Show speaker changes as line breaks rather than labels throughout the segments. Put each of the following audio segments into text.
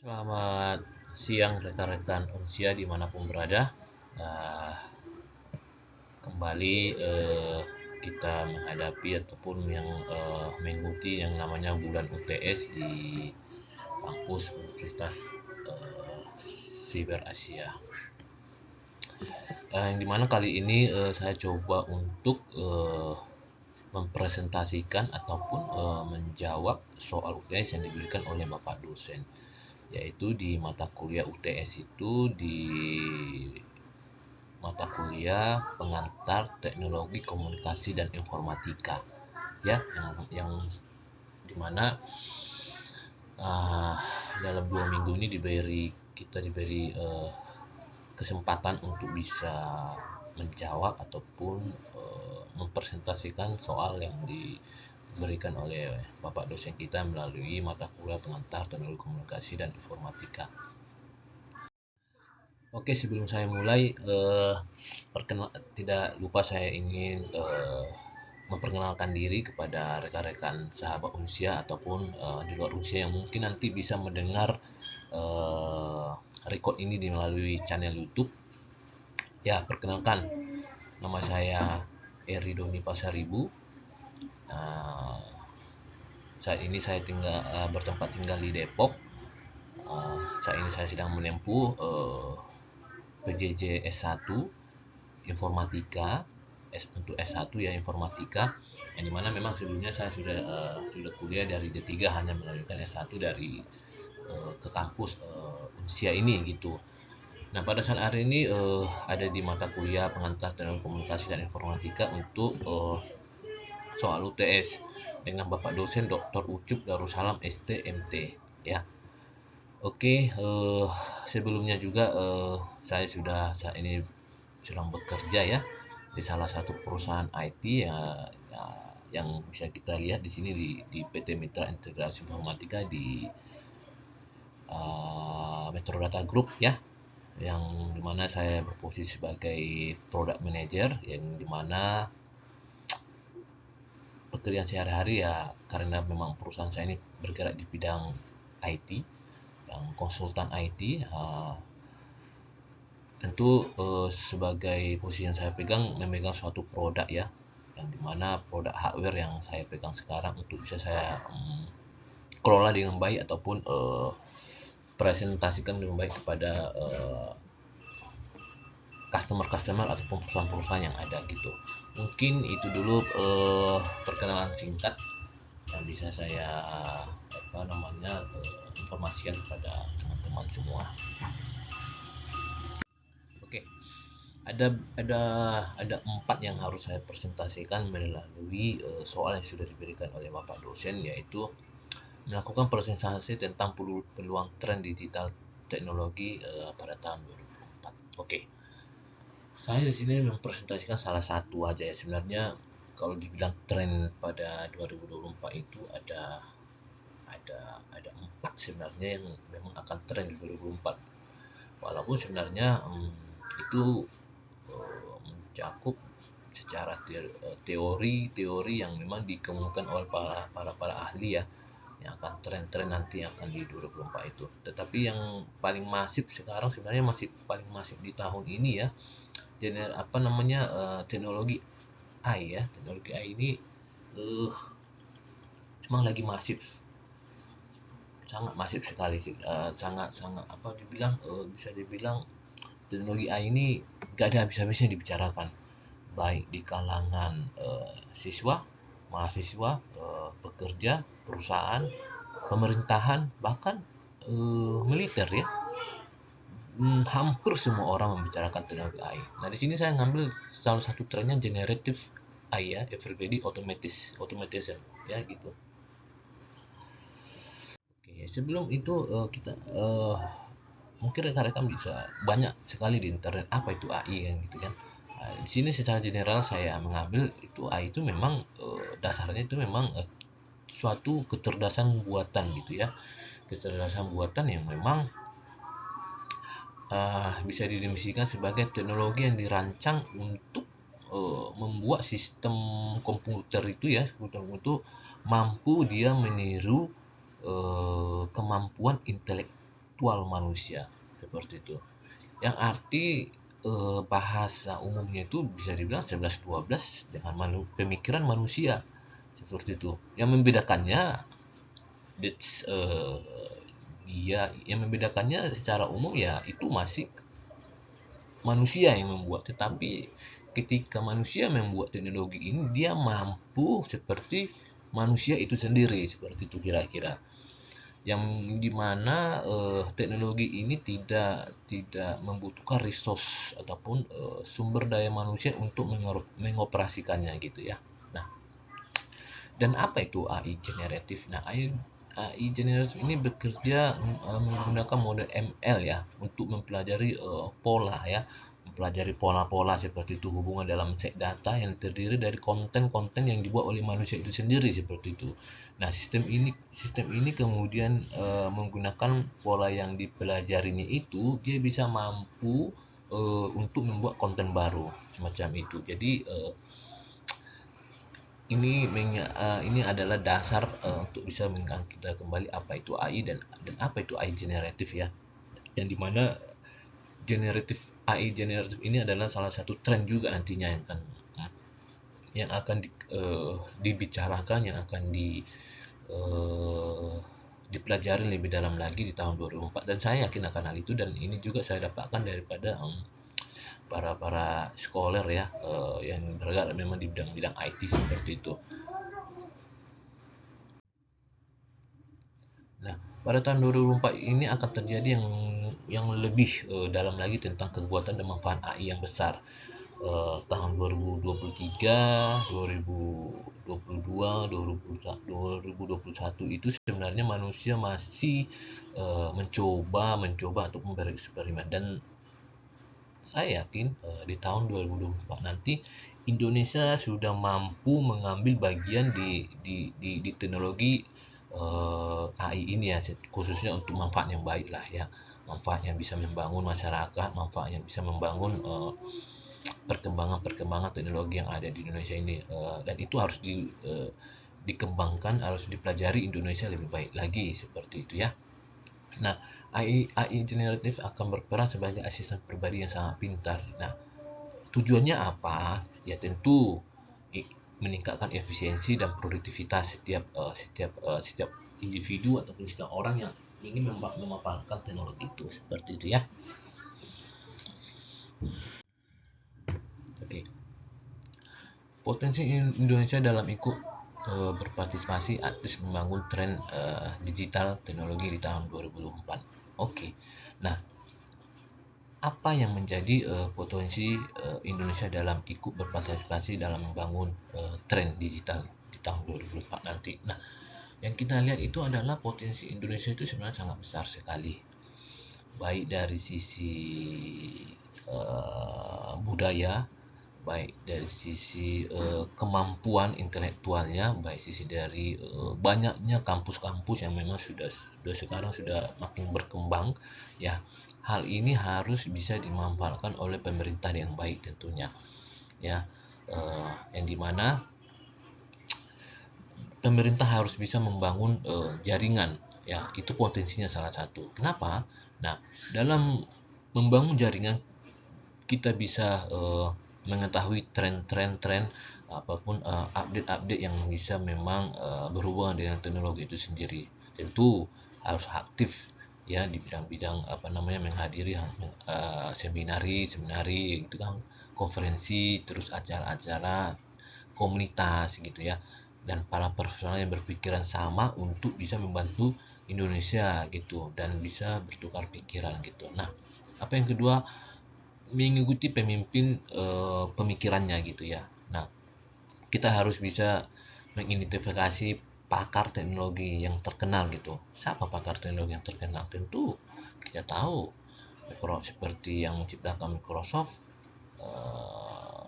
Selamat siang rekan-rekan Unsia dimanapun berada. Nah, kembali kita menghadapi ataupun mengikuti yang namanya bulan UTS di kampus Universitas Siber Asia. Yang dimana kali ini saya coba untuk mempresentasikan ataupun menjawab soal UTS yang diberikan oleh Bapak dosen, yaitu di mata kuliah UTS itu di mata kuliah pengantar teknologi komunikasi dan informatika, ya, yang dimana uh, dalam 2 minggu ini kita diberi kesempatan untuk bisa menjawab ataupun mempresentasikan soal yang diberikan oleh Bapak dosen kita melalui mata kuliah pengantar teknologi komunikasi dan informatika. Oke, sebelum saya mulai, tidak lupa saya ingin memperkenalkan diri kepada rekan-rekan sahabat Unsia ataupun di luar Unsia yang mungkin nanti bisa mendengar eh, record ini di melalui channel YouTube. Ya, perkenalkan, nama saya Eri Doni Pasaribu. Nah, saat ini saya bertempat tinggal di Depok. Saat ini saya sedang menempuh PJJ S1 Informatika, untuk S1 ya Informatika, yang dimana memang sebelumnya saya sudah kuliah dari D3 hanya melanjutkan S1 dari ke kampus Unsia ini gitu. Nah, pada saat hari ini ada di mata kuliah pengantar teknologi komunikasi dan informatika untuk soal UTS dengan Bapak dosen Dr. Ucup Darussalam STMT, ya. Oke, sebelumnya juga saya saat ini sedang bekerja ya di salah satu perusahaan IT ya, ya, yang bisa kita lihat di sini di PT Mitra Integrasi Informatika di Metro Data Group ya, yang dimana saya berposisi sebagai product manager, yang dimana pekerjaan sehari-hari ya, karena memang perusahaan saya ini bergerak di bidang IT, yang konsultan IT. Tentu sebagai posisi yang saya pegang, memegang suatu produk ya, yang dimana produk hardware yang saya pegang sekarang untuk bisa saya kelola dengan baik ataupun presentasikan dengan baik kepada customer-customer ataupun perusahaan-perusahaan yang ada gitu. Mungkin itu dulu perkenalan singkat yang bisa saya informasikan kepada teman-teman semua. Oke, ada 4 yang harus saya presentasikan melalui soal yang sudah diberikan oleh Bapak dosen, yaitu melakukan presentasi tentang peluang tren digital teknologi pada tahun 2024. Oke, saya di sini mempresentasikan salah satu aja ya. Sebenarnya kalau dibilang tren pada 2024 itu ada 4 sebenarnya yang memang akan tren di 2024. Walaupun sebenarnya itu mencakup secara teori-teori yang memang dikemukakan oleh para ahli ya, yang akan tren-tren nanti akan di 2024 itu. Tetapi yang paling masif sekarang sebenarnya masih paling masif di tahun ini ya, teknologi AI ya. Teknologi AI ini uh, emang lagi masif, sangat masif sekali sih. Sangat sangat bisa dibilang teknologi AI ini gak ada habis-habisnya dibicarakan, baik di kalangan siswa, mahasiswa, pekerja, perusahaan, pemerintahan, bahkan militer ya. Hampir semua orang membicarakan teknologi AI. Nah, di sini saya ngambil salah satu trennya generative AI ya, everybody automation ya gitu. Oke, sebelum itu kita mungkin rekan-rekan bisa banyak sekali di internet apa itu AI kan gitu kan. Nah, di sini secara general saya mengambil itu AI itu memang dasarnya itu memang suatu kecerdasan buatan gitu ya. Kecerdasan buatan yang memang bisa didefinisikan sebagai teknologi yang dirancang untuk membuat sistem komputer itu ya, mampu dia meniru kemampuan intelektual intelektual manusia seperti itu. Yang arti bahasa umumnya itu bisa dibilang 11-12 dengan pemikiran manusia seperti itu. Yang membedakannya that's, dia yang membedakannya secara umum ya itu masih manusia yang membuat, tetapi ketika manusia membuat teknologi ini dia mampu seperti manusia itu sendiri seperti itu kira-kira, yang dimana teknologi ini tidak membutuhkan resource ataupun sumber daya manusia untuk mengoperasikannya gitu ya. Nah, dan apa itu AI generatif? Nah, AI generatif ini bekerja menggunakan model ML ya untuk mempelajari pola ya, mempelajari pola-pola seperti itu, hubungan dalam set data yang terdiri dari konten-konten yang dibuat oleh manusia itu sendiri seperti itu. Nah, sistem ini kemudian menggunakan pola yang dipelajarinya itu, dia bisa mampu untuk membuat konten baru semacam itu. Jadi ini adalah dasar untuk bisa kita kembali apa itu AI dan apa itu AI generatif ya. Yang dimana AI generatif ini adalah salah satu tren juga nantinya yang akan dibicarakan, yang akan eh, dipelajari lebih dalam lagi di tahun 2004, dan saya yakin akan hal itu, dan ini juga saya dapatkan daripada para scholar ya, yang bergerak memang di bidang-bidang IT seperti itu. Nah, pada tahun 2004 ini akan terjadi yang lebih dalam lagi tentang kekuatan dan manfaat AI yang besar. Tahun 2023, 2022, 2021 itu sebenarnya manusia masih mencoba untuk bereksperimen, dan saya yakin di tahun 2024 nanti Indonesia sudah mampu mengambil bagian di teknologi AI ini ya, khususnya untuk manfaat yang baik lah ya, manfaat yang bisa membangun masyarakat, manfaat yang bisa membangun perkembangan teknologi yang ada di Indonesia ini, dan itu harus dikembangkan, harus dipelajari Indonesia lebih baik lagi seperti itu ya. Nah, AI generatif akan berperan sebagai asisten pribadi yang sangat pintar. Nah, tujuannya apa? Ya tentu meningkatkan efisiensi dan produktivitas setiap individu ataupun setiap orang yang ingin memanfaatkan teknologi itu seperti itu ya. Oke. Potensi Indonesia dalam ikut berpartisipasi aktif membangun tren digital teknologi di tahun 2024. Oke. Nah, apa yang menjadi potensi Indonesia dalam ikut berpartisipasi dalam membangun tren digital di tahun 2024 nanti? Nah, yang kita lihat itu adalah potensi Indonesia itu sebenarnya sangat besar sekali, baik dari sisi budaya, baik dari sisi kemampuan intelektualnya, baik sisi dari banyaknya kampus-kampus yang memang sekarang sudah makin berkembang ya. Hal ini harus bisa dimanfaatkan oleh pemerintah yang baik tentunya ya, yang dimana pemerintah harus bisa membangun jaringan ya, itu potensinya salah satu. Kenapa? Nah, dalam membangun jaringan kita bisa mengetahui tren-tren apapun, update-update yang bisa memang berhubungan dengan teknologi itu sendiri. Tentu harus aktif ya di bidang-bidang apa namanya, menghadiri seminari itu kan, konferensi, terus acara-acara komunitas gitu ya, dan para profesional yang berpikiran sama untuk bisa membantu Indonesia gitu dan bisa bertukar pikiran gitu. Nah, apa yang kedua, mengikuti pemimpin pemikirannya gitu ya. Nah, kita harus bisa mengidentifikasi pakar teknologi yang terkenal gitu. Siapa pakar teknologi yang terkenal? Tentu kita tahu seperti yang menciptakan Microsoft, eh,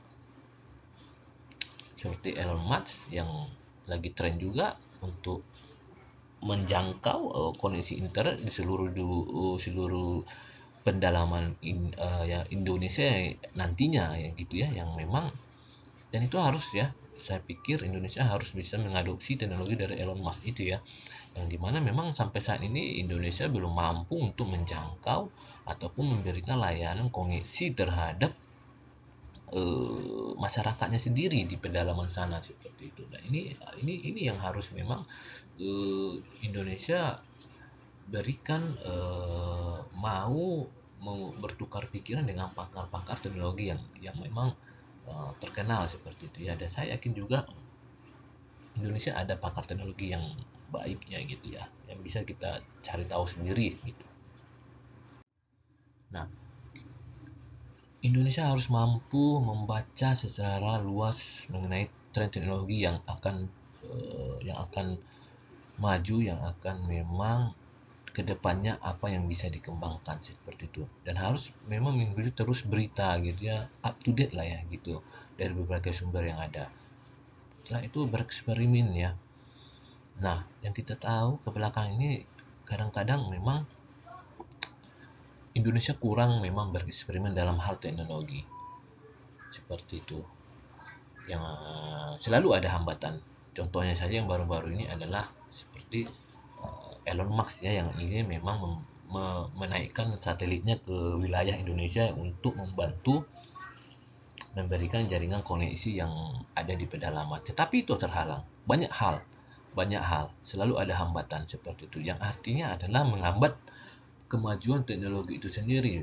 seperti Elon Musk yang lagi tren juga untuk menjangkau koneksi internet di seluruh pendalaman ya Indonesia nantinya ya gitu ya, yang memang, dan itu harus ya saya pikir Indonesia harus bisa mengadopsi teknologi dari Elon Musk itu ya, yang dimana memang sampai saat ini Indonesia belum mampu untuk menjangkau ataupun memberikan layanan koneksi terhadap masyarakatnya sendiri di pedalaman sana seperti itu. Nah, ini yang harus memang Indonesia berikan, mau bertukar pikiran dengan pakar-pakar teknologi yang memang terkenal seperti itu ya. Dan saya yakin juga Indonesia ada pakar teknologi yang baiknya gitu ya, yang bisa kita cari tahu sendiri gitu. Nah, Indonesia harus mampu membaca secara luas mengenai tren teknologi yang akan maju, yang akan memang kedepannya apa yang bisa dikembangkan seperti itu, dan harus memang mengikuti terus berita gitu ya, up to date lah ya gitu, dari berbagai sumber yang ada. Setelah itu bereksperimen ya. Nah, yang kita tahu ke belakang ini kadang-kadang memang Indonesia kurang memang bereksperimen dalam hal teknologi seperti itu, yang selalu ada hambatan. Contohnya saja yang baru-baru ini adalah seperti Elon Musk ya, yang ingin memang menaikkan satelitnya ke wilayah Indonesia untuk membantu memberikan jaringan koneksi yang ada di pedalaman. Tetapi itu terhalang. Banyak hal, selalu ada hambatan seperti itu. Yang artinya adalah menghambat kemajuan teknologi itu sendiri.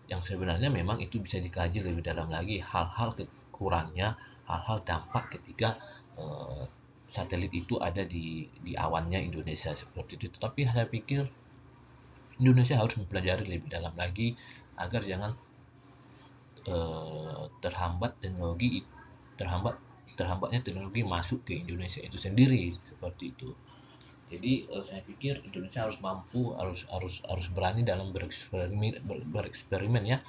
Yang sebenarnya memang itu bisa dikaji lebih dalam lagi, hal-hal kurangnya, hal-hal dampak ketika satelit itu ada di awannya Indonesia seperti itu. Tapi saya pikir Indonesia harus mempelajari lebih dalam lagi agar jangan terhambat terhambatnya teknologi masuk ke Indonesia itu sendiri seperti itu. Jadi saya pikir Indonesia harus mampu, harus berani dalam bereksperimen ya,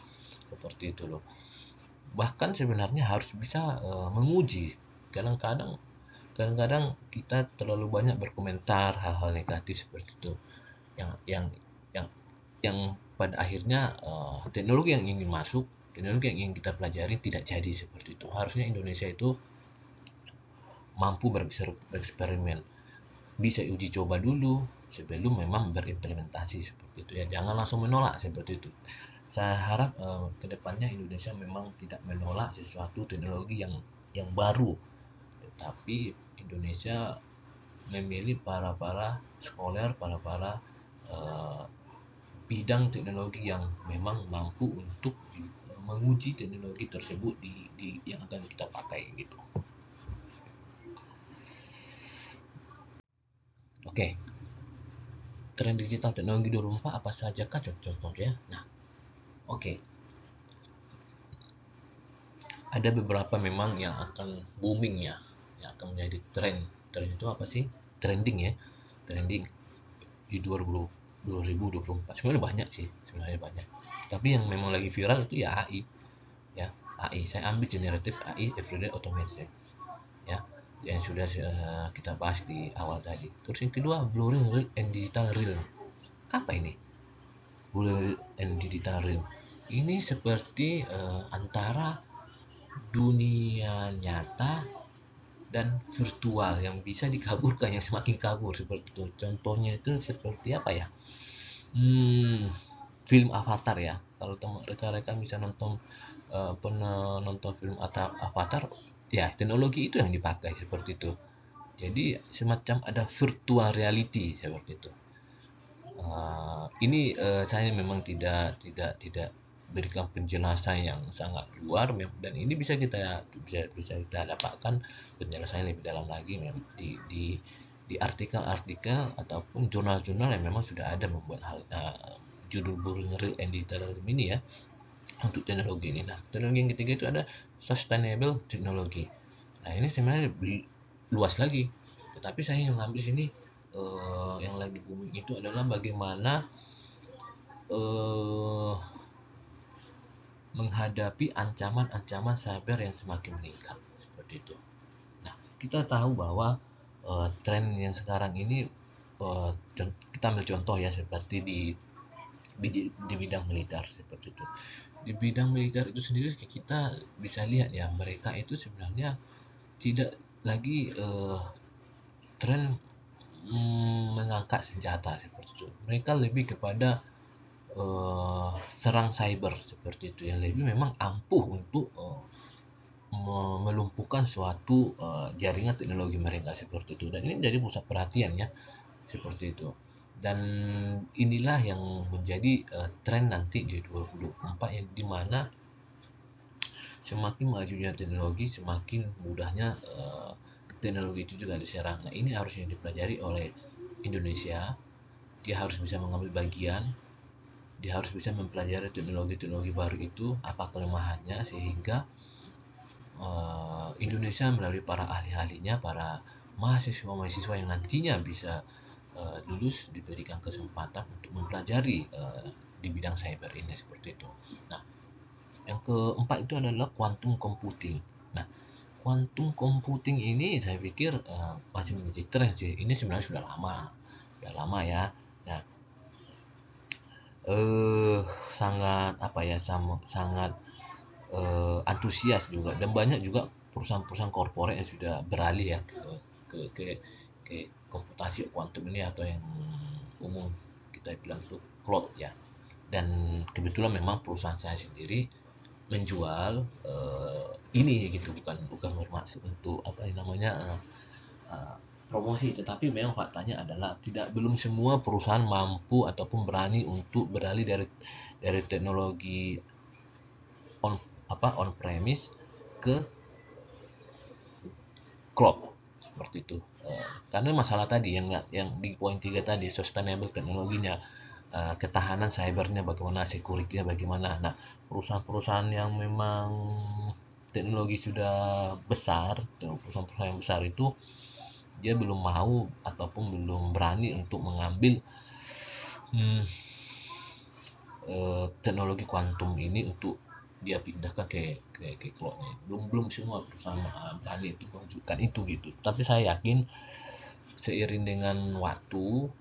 seperti itu loh. Bahkan sebenarnya harus bisa menguji. Kadang-kadang kita terlalu banyak berkomentar hal-hal negatif seperti itu, yang yang yang yang pada akhirnya teknologi yang ingin masuk, teknologi yang ingin kita pelajari tidak jadi seperti itu. Harusnya Indonesia itu mampu bereksperimen, bisa uji coba dulu sebelum memang berimplementasi seperti itu ya. Jangan langsung menolak seperti itu. Saya harap kedepannya Indonesia memang tidak menolak sesuatu teknologi yang baru, tetapi Indonesia memilih para scholar, para eh, bidang teknologi yang memang mampu untuk menguji teknologi tersebut di yang akan kita pakai gitu. Oke, tren digital teknologi 2024 apa saja kah contohnya? Nah, oke. Ada beberapa memang yang akan booming ya, yang akan menjadi tren. Tren itu apa sih? Trending ya. Trending di 2024. Sebenarnya banyak sih, sebenarnya banyak. Tapi yang memang lagi viral itu ya AI, ya. AI. Saya ambil generative AI, everyday automation, ya. Yang sudah kita bahas di awal tadi. Terus yang kedua, blurring real and digital real. Apa ini? Blurring and digital real. Ini seperti antara dunia nyata dan virtual yang bisa dikaburkan, yang semakin kabur seperti itu. Contohnya itu seperti apa ya? Hmm, film Avatar ya. Kalau rekan-rekan bisa pernah nonton film Avatar, ya teknologi itu yang dipakai seperti itu. Jadi semacam ada virtual reality seperti itu. Ini saya memang tidak berikan penjelasan yang sangat luar, dan ini bisa kita dapatkan penjelasannya lebih dalam lagi di artikel-artikel ataupun jurnal-jurnal yang memang sudah ada membuat judul Boring Real and Digital ini ya, untuk teknologi ini. Nah, teknologi yang ketiga itu ada sustainable technology. Nah, ini sebenarnya lebih luas lagi, tetapi saya yang ngambil sini yang lagi booming itu adalah bagaimana eh, menghadapi ancaman-ancaman cyber yang semakin meningkat seperti itu. Nah, kita tahu bahwa tren yang sekarang ini, kita ambil contoh ya, seperti di bidang militer seperti itu. Di bidang militer itu sendiri kita bisa lihat ya, mereka itu sebenarnya tidak lagi tren mengangkat senjata seperti itu. Mereka lebih kepada serang cyber seperti itu, yang lebih memang ampuh untuk melumpuhkan suatu jaringan teknologi mereka seperti itu. Dan ini menjadi pusat perhatian ya, seperti itu. Dan inilah yang menjadi tren nanti di 2024, yang dimana semakin majunya teknologi, semakin mudahnya teknologi itu juga diserang. Nah, ini harusnya dipelajari oleh Indonesia. Dia harus bisa mengambil bagian, dia harus bisa mempelajari teknologi-teknologi baru itu, apa kelemahannya, sehingga Indonesia melalui para ahli-ahlinya, para mahasiswa-mahasiswa yang nantinya bisa lulus, diberikan kesempatan untuk mempelajari di bidang cyber ini seperti itu. Nah, yang keempat itu adalah quantum computing. Nah, quantum computing ini saya pikir masih menjadi tren sih. Ini sebenarnya sudah lama ya. Nah, sangat apa ya, sangat antusias juga, dan banyak juga perusahaan-perusahaan korporat yang sudah beralih ya ke komputasi kuantum ini, atau yang umum kita bilang itu cloud ya. Dan kebetulan memang perusahaan saya sendiri menjual ini gitu, bukan bermaksud untuk apa yang namanya uh, promosi, tetapi memang faktanya adalah belum semua perusahaan mampu ataupun berani untuk beralih dari teknologi on on premise ke cloud seperti itu. Karena masalah tadi yang di poin 3 tadi, sustainable teknologinya, ketahanan cybernya bagaimana, security-nya bagaimana. Nah, perusahaan-perusahaan yang memang teknologi sudah besar, perusahaan-perusahaan yang besar itu dia belum mau ataupun belum berani untuk mengambil hmm, teknologi kuantum ini untuk dia pindahkan ke cloudnya. Belum semua perusahaan berani itu mewujudkan itu gitu. Tapi saya yakin seiring dengan waktu,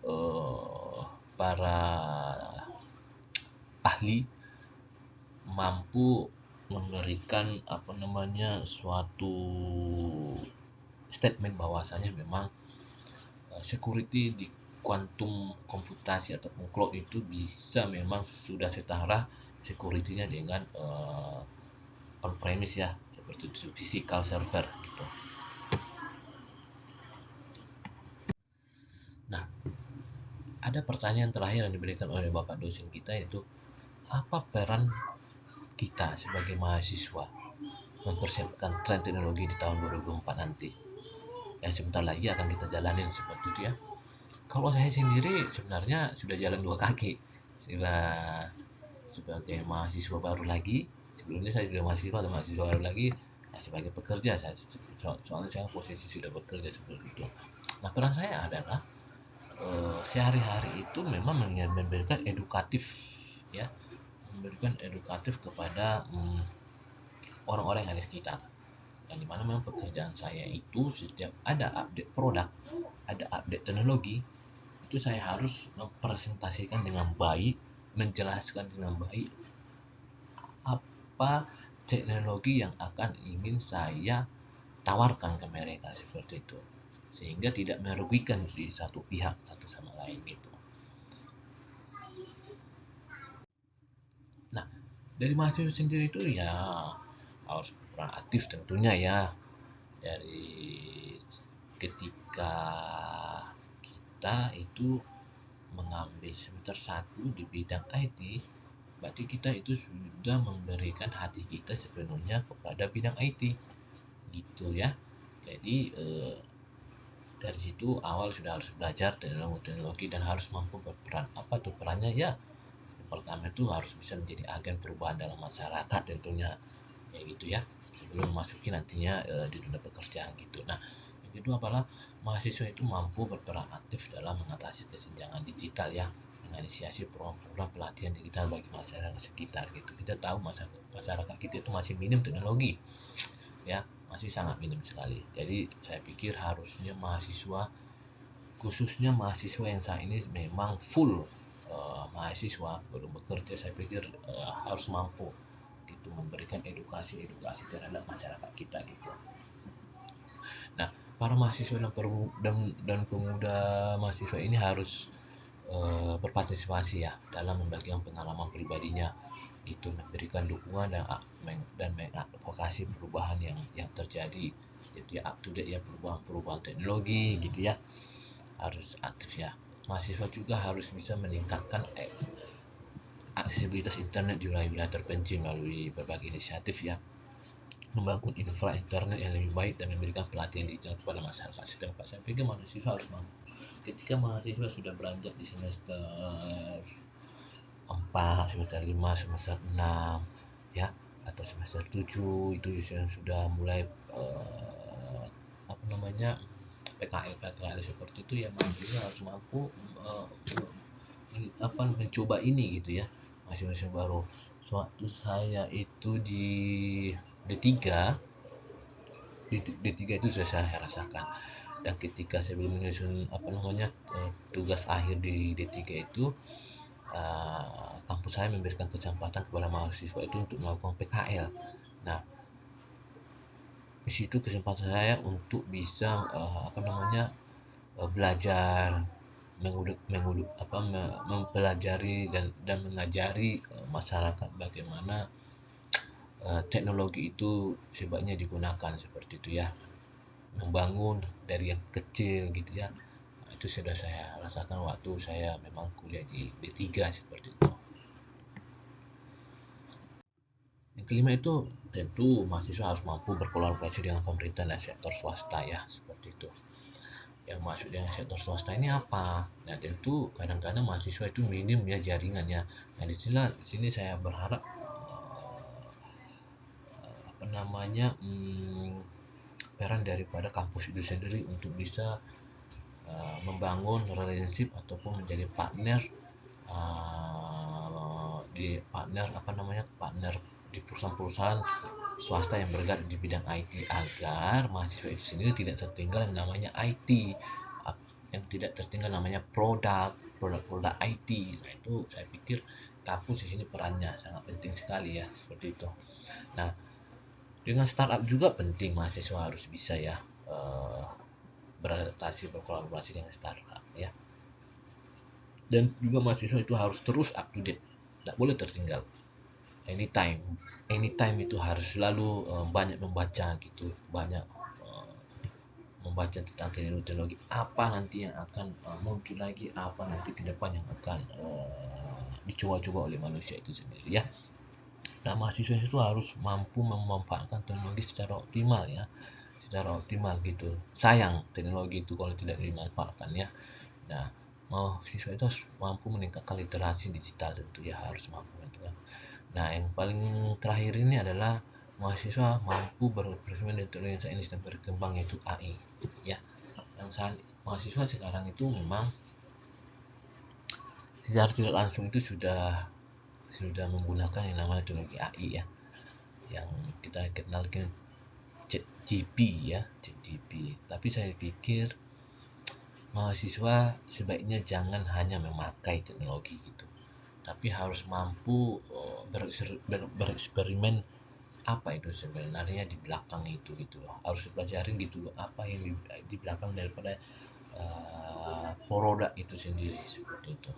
eh, para ahli mampu memberikan apa namanya suatu statement bahwasanya memang security di kuantum komputasi atau cloud itu bisa memang sudah setara security-nya dengan on premise ya, seperti itu, physical server gitu. Nah, ada pertanyaan terakhir yang diberikan oleh Bapak dosen kita, yaitu apa peran kita sebagai mahasiswa mempersiapkan tren teknologi di tahun 2004 nanti, yang sebentar lagi akan kita jalanin seperti itu ya. Kalau saya sendiri sebenarnya sudah jalan dua kaki, sudah sebagai mahasiswa baru lagi. Sebelumnya saya juga mahasiswa, dan mahasiswa baru lagi sebagai pekerja. Soalnya saya posisi sudah bekerja seperti itu. Nah, peran saya adalah sehari-hari itu memang memberikan edukatif ya, memberikan edukatif kepada orang-orang yang ada di sekitar, yang dimana memang pekerjaan saya itu setiap ada update produk, ada update teknologi, itu saya harus mempresentasikan dengan baik, menjelaskan dengan baik apa teknologi yang akan ingin saya tawarkan ke mereka seperti itu, sehingga tidak merugikan di satu pihak satu sama lain gitu. Nah, dari mahasiswa sendiri itu ya harus berperan aktif tentunya ya. Dari ketika kita itu mengambil semester 1 di bidang IT, berarti kita itu sudah memberikan hati kita sepenuhnya kepada bidang IT gitu ya. Jadi dari situ awal sudah harus belajar teknologi dan harus mampu berperan. Apa tuh perannya ya? Yang pertama itu harus bisa menjadi agen perubahan dalam masyarakat tentunya, ya gitu ya, sebelum memasuki nantinya di dunia pekerjaan gitu. Nah, yang kedua adalah mahasiswa itu mampu berperan aktif dalam mengatasi kesenjangan digital ya, menginisiasi program-program pelatihan digital bagi masyarakat sekitar gitu. Kita tahu masyarakat kita itu masih minim teknologi ya, masih sangat minim sekali. Jadi saya pikir harusnya mahasiswa, khususnya mahasiswa yang saat ini memang full mahasiswa belum bekerja, saya pikir harus mampu gitu memberikan edukasi terhadap masyarakat kita gitu. para mahasiswa dan pemuda mahasiswa ini harus berpartisipasi ya dalam membagikan pengalaman pribadinya gitu, memberikan dukungan dan mengadvokasi perubahan yang terjadi. Jadi up to date ya, perubahan teknologi gitu ya, harus aktif ya. Mahasiswa juga harus bisa meningkatkan aksesibilitas internet di wilayah-wilayah terpencil melalui berbagai inisiatif ya, membangun infra internet yang lebih baik dan memberikan pelatihan digital kepada masyarakat setempat. Saya pikir mahasiswa harus mampu. Ketika mahasiswa sudah beranjak di semester 4, semester 5, semester 6 ya, atau semester 7, itu sudah mulai apa namanya, PKL seperti itu ya, mahasiswa harus mampu uh, mencoba ini gitu ya, mahasiswa baru. Suatu saya itu di D3, D3 itu sudah saya rasakan, dan ketika saya belum menyusun tugas akhir di D3 itu, kampus saya memberikan kesempatan kepada mahasiswa itu untuk melakukan PKL. Nah, di situ kesempatan saya untuk bisa belajar, mempelajari dan mengajari masyarakat bagaimana teknologi itu sebaiknya digunakan seperti itu ya, membangun dari yang kecil gitu ya. Nah, itu sudah saya rasakan waktu saya memang kuliah di D3 seperti itu. Yang kelima itu tentu mahasiswa harus mampu berkolaborasi dengan pemerintah dan sektor swasta ya, seperti itu. Yang masuk dengan sektor swasta ini apa? Nah, tentu kadang-kadang mahasiswa itu minim ya jaringannya. Nah, di sini saya berharap peran daripada kampus itu sendiri untuk bisa membangun relationship ataupun menjadi partner, partner di perusahaan-perusahaan swasta yang bergerak di bidang IT, agar mahasiswa itu sendiri tidak tertinggal yang namanya IT, yang tidak tertinggal namanya produk IT. Nah, itu saya pikir kampus di sini perannya sangat penting sekali ya, seperti itu. Nah, dengan startup juga penting mahasiswa harus bisa ya beradaptasi, berkolaborasi dengan startup ya. Dan juga mahasiswa itu harus terus up to date, tidak boleh tertinggal. Anytime itu harus selalu banyak membaca gitu, banyak membaca tentang teknologi apa nanti yang akan muncul lagi, apa nanti ke depan yang akan dicoba-coba oleh manusia itu sendiri ya. Nah, mahasiswa itu harus mampu memanfaatkan teknologi secara optimal ya, secara optimal gitu. Sayang teknologi itu kalau tidak dimanfaatkan ya. Nah, mahasiswa itu harus mampu meningkatkan literasi digital, tentu ya harus mampu itu kan. Nah, yang paling terakhir ini adalah mahasiswa mampu berexperimen dengan teknologi yang saat ini berkembang, yaitu AI ya. Yang saat mahasiswa sekarang itu memang secara tidak langsung itu sudah menggunakan yang namanya teknologi AI ya, yang kita kenal dengan ChatGPT ya, ChatGPT. Tapi saya pikir mahasiswa sebaiknya jangan hanya memakai teknologi gitu, tapi harus mampu bereksperimen apa itu sebenarnya di belakang itu gitu loh. Harus dipelajarin gitu loh, apa yang di belakang daripada produk itu sendiri, seperti itu.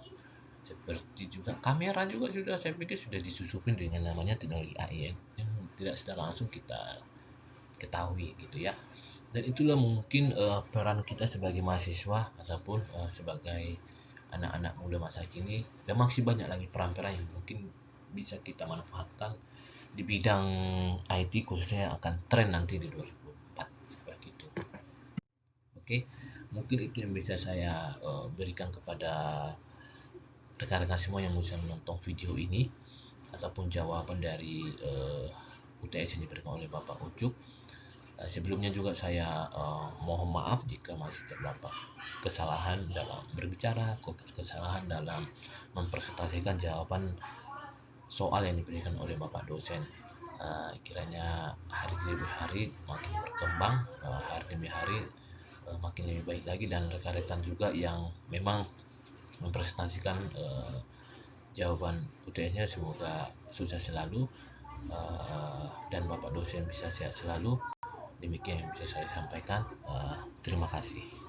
Seperti juga kamera juga sudah, saya pikir sudah disusupin dengan namanya teknologi AI yang tidak secara langsung kita ketahui gitu ya. Dan itulah mungkin peran kita sebagai mahasiswa ataupun sebagai anak-anak muda masa kini, dan masih banyak lagi peran-peran yang mungkin bisa kita manfaatkan di bidang IT, khususnya yang akan tren nanti di 2004 seperti itu. Oke, mungkin itu yang bisa saya berikan kepada rekan-rekan semua yang bisa menonton video ini, ataupun jawaban dari UTS yang diberikan oleh Bapak Ucup. Sebelumnya juga saya mohon maaf jika masih terdapat kesalahan dalam berbicara, kesalahan dalam mempresentasikan jawaban soal yang diberikan oleh Bapak dosen. Kiranya hari demi hari makin berkembang, hari demi hari makin lebih baik lagi, dan rekan-rekan juga yang memang mempresentasikan jawaban UTS-nya semoga sukses selalu, dan Bapak dosen bisa sehat selalu. Demikian yang bisa saya sampaikan. Terima kasih.